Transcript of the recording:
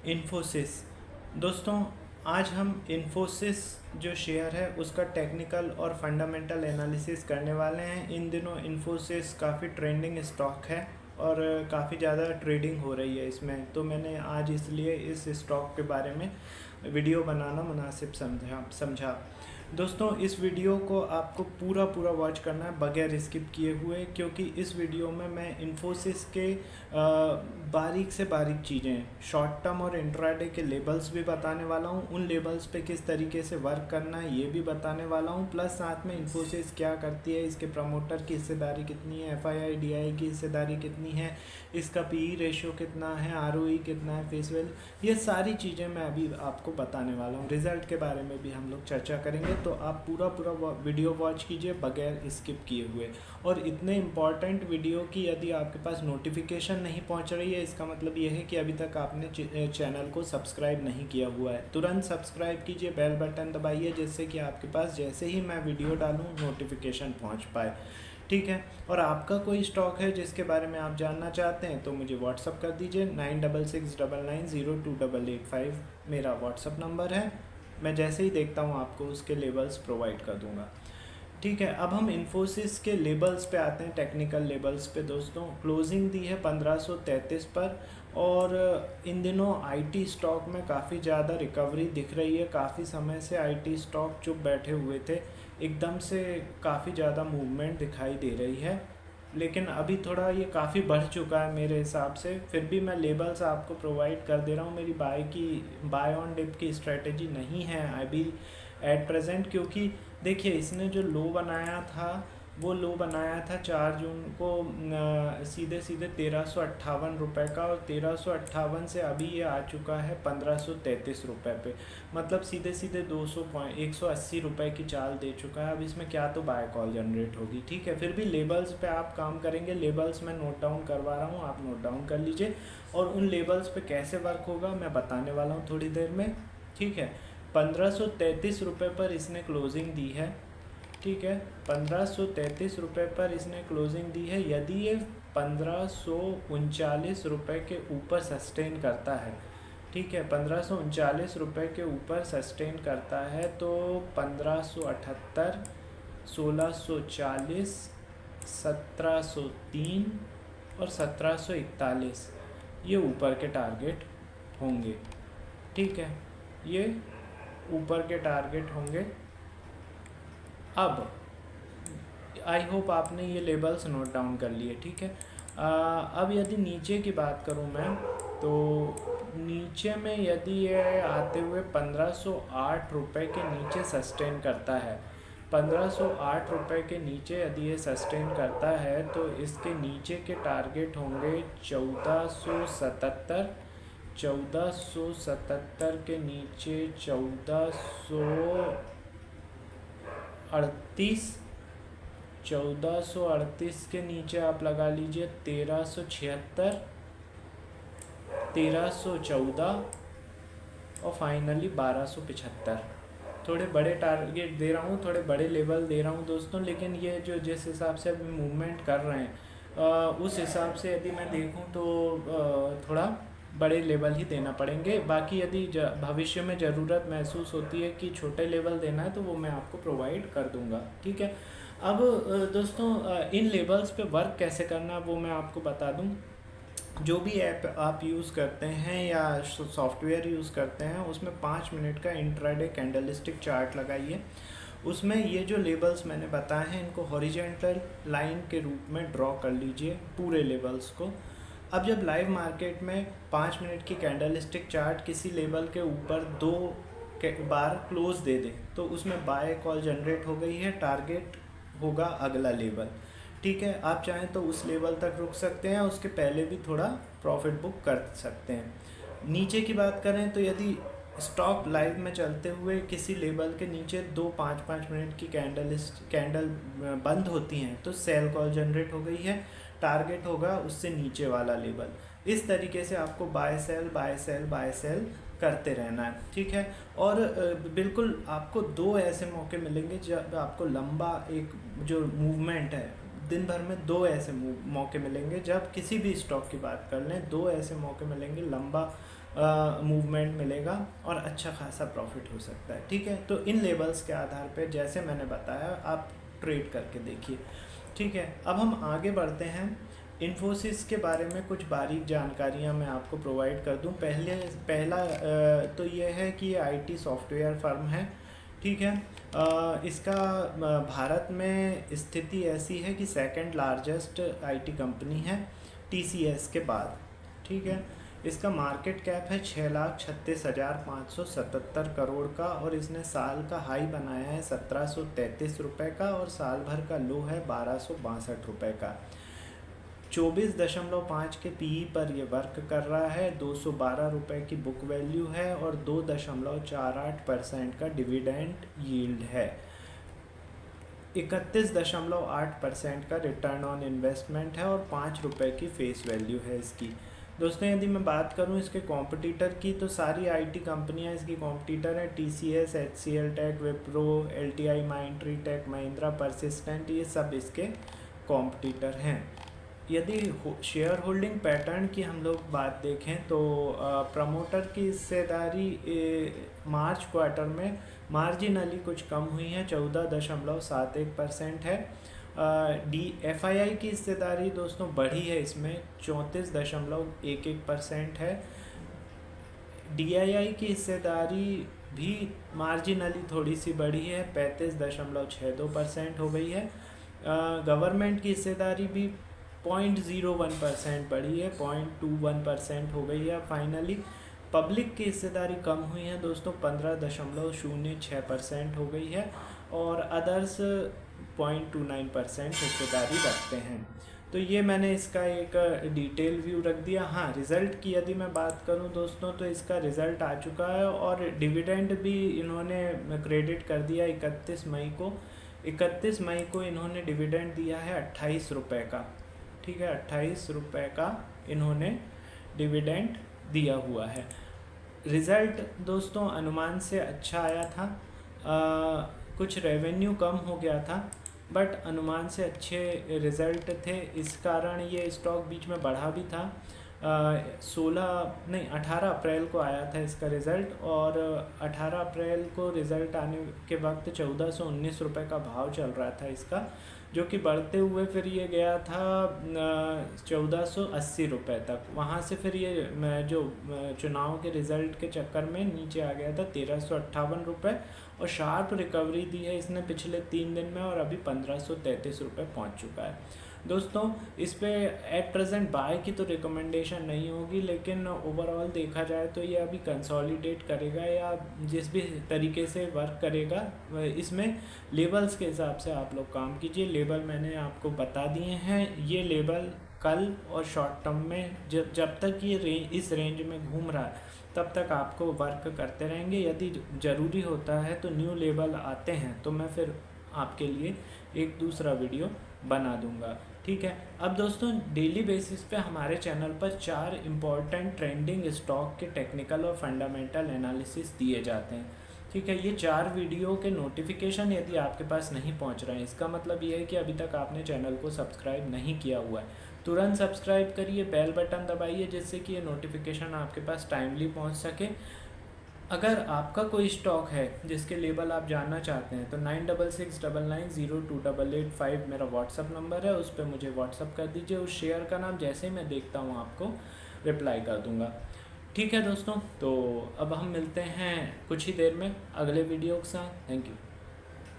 इन्फोसिस। दोस्तों, आज हम इन्फोसिस जो शेयर है उसका टेक्निकल और फंडामेंटल एनालिसिस करने वाले हैं। इन दिनों इन्फोसिस काफ़ी ट्रेंडिंग स्टॉक है और काफ़ी ज़्यादा ट्रेडिंग हो रही है इसमें, तो मैंने आज इसलिए इस स्टॉक के बारे में वीडियो बनाना मुनासिब समझा। दोस्तों, इस वीडियो को आपको पूरा वॉच करना है बगैर स्किप किए हुए, क्योंकि इस वीडियो में मैं इन्फोसिस के बारीक से बारीक चीज़ें, शॉर्ट टर्म और इंट्राडे के लेबल्स भी बताने वाला हूँ। उन लेबल्स पे किस तरीके से वर्क करना है ये भी बताने वाला हूँ। प्लस साथ में इन्फोसिस क्या करती है, इसके प्रमोटर की हिस्सेदारी कितनी है, FII DI की हिस्सेदारी कितनी है, इसका PE रेशियो कितना है, ROE कितना है, फेस वैल्यू, ये सारी चीज़ें मैं अभी आपको बताने वाला हूँ। रिजल्ट के बारे में भी हम लोग चर्चा करेंगे, तो आप पूरा वीडियो वॉच कीजिए बगैर स्किप किए हुए। और इतने इम्पॉर्टेंट वीडियो की यदि आपके पास नोटिफिकेशन नहीं पहुंच रही है, इसका मतलब ये है कि अभी तक आपने चैनल को सब्सक्राइब नहीं किया हुआ है। तुरंत सब्सक्राइब कीजिए, बेल बटन दबाइए, जिससे कि आपके पास जैसे ही मैं वीडियो डालूँ नोटिफिकेशन पहुँच पाए। ठीक है। और आपका कोई स्टॉक है जिसके बारे में आप जानना चाहते हैं तो मुझे व्हाट्सअप कर दीजिए। 9669902885 मेरा व्हाट्सअप नंबर है। मैं जैसे ही देखता हूँ आपको उसके लेबल्स प्रोवाइड कर दूंगा। ठीक है, अब हम इन्फोसिस के लेबल्स पे आते हैं, टेक्निकल लेबल्स पे। दोस्तों, क्लोजिंग दी है 1533 पर, और इन दिनों आईटी स्टॉक में काफ़ी ज़्यादा रिकवरी दिख रही है। काफ़ी समय से आईटी स्टॉक चुप बैठे हुए थे, एकदम से काफ़ी ज़्यादा मूवमेंट दिखाई दे रही है, लेकिन अभी थोड़ा ये काफ़ी बढ़ चुका है मेरे हिसाब से। फिर भी मैं लेबल्स आपको प्रोवाइड कर दे रहा हूँ। मेरी बाय ऑन डिप की स्ट्रेटेजी नहीं है अभी एट प्रेजेंट, क्योंकि देखिए इसने जो लो बनाया था वो लो बनाया था 4 जून को सीधे सीधे 1358 का, और 1358 से अभी ये आ चुका है 1533 रुपये पे। मतलब सीधे सीधे 180 रुपये की चाल दे चुका है। अब इसमें क्या तो बाय कॉल जनरेट होगी। ठीक है, फिर भी लेबल्स पे आप काम करेंगे। लेबल्स मैं नोट डाउन करवा रहा हूँ, आप नोट डाउन कर लीजिए, और उन लेबल्स पे कैसे वर्क होगा मैं बताने वाला हूँ थोड़ी देर में। ठीक है, 1533 पर इसने क्लोजिंग दी है। ठीक है, 1533 पर इसने क्लोजिंग दी है। यदि ये 1539 के ऊपर सस्टेन करता है, ठीक है, 1539 के ऊपर सस्टेन करता है, तो 1578, 1640, 1703 और 1741 ये ऊपर के टारगेट होंगे। ठीक है, ये ऊपर के टारगेट होंगे। अब आई होप आपने ये लेबल्स नोट डाउन कर लिए। ठीक है, अब यदि नीचे की बात करूं मैं, तो नीचे में यदि ये आते हुए 1508 रुपये के नीचे सस्टेन करता है, 1508 रुपये के नीचे यदि ये सस्टेन करता है, तो इसके नीचे के टारगेट होंगे 1477, 1477 के नीचे 1438, 1438 के नीचे आप लगा लीजिए 1376, 1314 और फाइनली 1275। थोड़े बड़े टारगेट दे रहा हूँ, थोड़े बड़े लेवल दे रहा हूँ दोस्तों, लेकिन ये जो जिस हिसाब से अभी मूवमेंट कर रहे हैं उस हिसाब से यदि मैं देखूँ तो थोड़ा बड़े लेवल ही देना पड़ेंगे। बाकी यदि भविष्य में ज़रूरत महसूस होती है कि छोटे लेवल देना है तो वो मैं आपको प्रोवाइड कर दूंगा। ठीक है, अब दोस्तों इन लेबल्स पे वर्क कैसे करना वो मैं आपको बता दूं। जो भी ऐप आप यूज़ करते हैं या सॉफ्टवेयर यूज़ करते हैं, उसमें 5 मिनट का इंट्राडे कैंडलस्टिक चार्ट लगाइए। उसमें ये जो लेबल्स मैंने बताए हैं इनको हॉरिजॉन्टल लाइन के रूप में ड्रॉ कर लीजिए पूरे लेबल्स को। अब जब लाइव मार्केट में 5 मिनट की कैंडलस्टिक चार्ट किसी लेवल के ऊपर 2 बार क्लोज दे दे, तो उसमें बाय कॉल जनरेट हो गई है, टारगेट होगा अगला लेवल। ठीक है, आप चाहें तो उस लेवल तक रुक सकते हैं, उसके पहले भी थोड़ा प्रॉफिट बुक कर सकते हैं। नीचे की बात करें तो यदि स्टॉक लाइव में चलते हुए किसी लेवल के नीचे 2 5-5 मिनट की कैंडल बंद होती हैं तो सेल कॉल जनरेट हो गई है, टारगेट होगा उससे नीचे वाला लेवल। इस तरीके से आपको buy sell buy sell buy sell करते रहना है। ठीक है, और बिल्कुल आपको 2 ऐसे मौके मिलेंगे जब आपको लंबा एक जो मूवमेंट है दिन भर में 2 ऐसे मौके मिलेंगे, जब किसी भी स्टॉक की बात कर लें 2 ऐसे मौके मिलेंगे, लंबा मूवमेंट मिलेगा और अच्छा खासा प्रॉफिट हो सकता है। ठीक है, तो इन लेवल्स के आधार पे जैसे मैंने बताया आप ट्रेड करके देखिए। ठीक है, अब हम आगे बढ़ते हैं। इन्फोसिस के बारे में कुछ बारीक जानकारियां मैं आपको प्रोवाइड कर दूं। पहला तो ये है कि ये आईटी सॉफ्टवेयर फर्म है। ठीक है, इसका भारत में स्थिति ऐसी है कि सेकंड लार्जेस्ट आईटी कंपनी है टीसीएस के बाद। ठीक है, इसका मार्केट कैप है 6,36,577 करोड़ का और इसने साल का हाई बनाया है 1733 रुपये का और साल भर का लो है 1262 रुपये का। 24.5 के पीई पर ये वर्क कर रहा है, 212 रुपये की बुक वैल्यू है और 2.48% का डिविडेंड यील्ड है। 31.8% का रिटर्न ऑन इन्वेस्टमेंट है और 5 रुपये की फेस वैल्यू है इसकी। दोस्तों यदि मैं बात करूं इसके कॉम्पिटिटर की, तो सारी आईटी कंपनियां इसकी कॉम्पिटिटर हैं। TCS, HCL tech, Wipro, LTI, Mindtree tech, Mahindra, Persistent, ये सब इसके कॉम्पिटिटर हैं। यदि शेयर होल्डिंग पैटर्न की हम लोग बात देखें तो प्रमोटर की हिस्सेदारी मार्च क्वार्टर में मार्जिनली कुछ कम हुई है, 14.71% है। एफआईआई की हिस्सेदारी दोस्तों बढ़ी है, इसमें 34.11% है। डीआईआई की हिस्सेदारी भी मार्जिनली थोड़ी सी बढ़ी है, 35.62% हो गई है। गवर्नमेंट की हिस्सेदारी भी 0.01% बढ़ी है, 0.21% हो गई है। फाइनली पब्लिक की हिस्सेदारी कम हुई है दोस्तों, 15.06% हो गई है और अदर्स 0.29% हिस्सेदारी रखते हैं। तो ये मैंने इसका एक डिटेल व्यू रख दिया। हाँ, रिज़ल्ट की यदि मैं बात करूं दोस्तों तो इसका रिज़ल्ट आ चुका है और डिविडेंड भी इन्होंने क्रेडिट कर दिया 31 मई को। 31 मई को इन्होंने डिविडेंड दिया है 28 रुपये का। ठीक है, 28 रुपये का इन्होंने डिविडेंड दिया हुआ है। रिज़ल्ट दोस्तों अनुमान से अच्छा आया था, कुछ रेवेन्यू कम हो गया था बट अनुमान से अच्छे रिज़ल्ट थे, इस कारण ये स्टॉक बीच में बढ़ा भी था। 18 अप्रैल को आया था इसका रिज़ल्ट और 18 अप्रैल को रिज़ल्ट आने के वक्त 1419 रुपये का भाव चल रहा था इसका, जो कि बढ़ते हुए फिर ये गया था 1480 रुपये तक। वहाँ से फिर ये जो चुनाव के रिज़ल्ट के चक्कर में नीचे आ गया था 1358 रुपये और शार्प रिकवरी दी है इसने पिछले 3 दिन में और अभी 1533 रुपये पहुँच चुका है। दोस्तों इस पे एट प्रेजेंट बाय की तो रिकमेंडेशन नहीं होगी, लेकिन ओवरऑल देखा जाए तो ये अभी कंसोलिडेट करेगा या जिस भी तरीके से वर्क करेगा, इसमें लेवल्स के हिसाब से आप लोग काम कीजिए। लेवल मैंने आपको बता दिए हैं, ये लेवल कल और शॉर्ट टर्म में जब तक ये इस रेंज में घूम रहा है तब तक आपको वर्क करते रहेंगे। यदि ज़रूरी होता है तो न्यू लेवल आते हैं तो मैं फिर आपके लिए एक दूसरा वीडियो बना दूंगा। ठीक है, अब दोस्तों डेली बेसिस पे हमारे चैनल पर 4 इम्पॉर्टेंट ट्रेंडिंग स्टॉक के टेक्निकल और फंडामेंटल एनालिसिस दिए जाते हैं। ठीक है, ये 4 वीडियो के नोटिफिकेशन यदि आपके पास नहीं पहुंच रहे हैं, इसका मतलब ये है कि अभी तक आपने चैनल को सब्सक्राइब नहीं किया हुआ है। तुरंत सब्सक्राइब करिए, बेल बटन दबाइए जिससे कि ये नोटिफिकेशन आपके पास टाइमली पहुंच सके। अगर आपका कोई स्टॉक है जिसके लेवल आप जानना चाहते हैं तो 9669902885 मेरा व्हाट्सअप नंबर है, उस पर मुझे व्हाट्सअप कर दीजिए। उस शेयर का नाम जैसे ही मैं देखता हूँ आपको रिप्लाई कर दूँगा। ठीक है दोस्तों, तो अब हम मिलते हैं कुछ ही देर में अगले वीडियो के साथ। Thank you.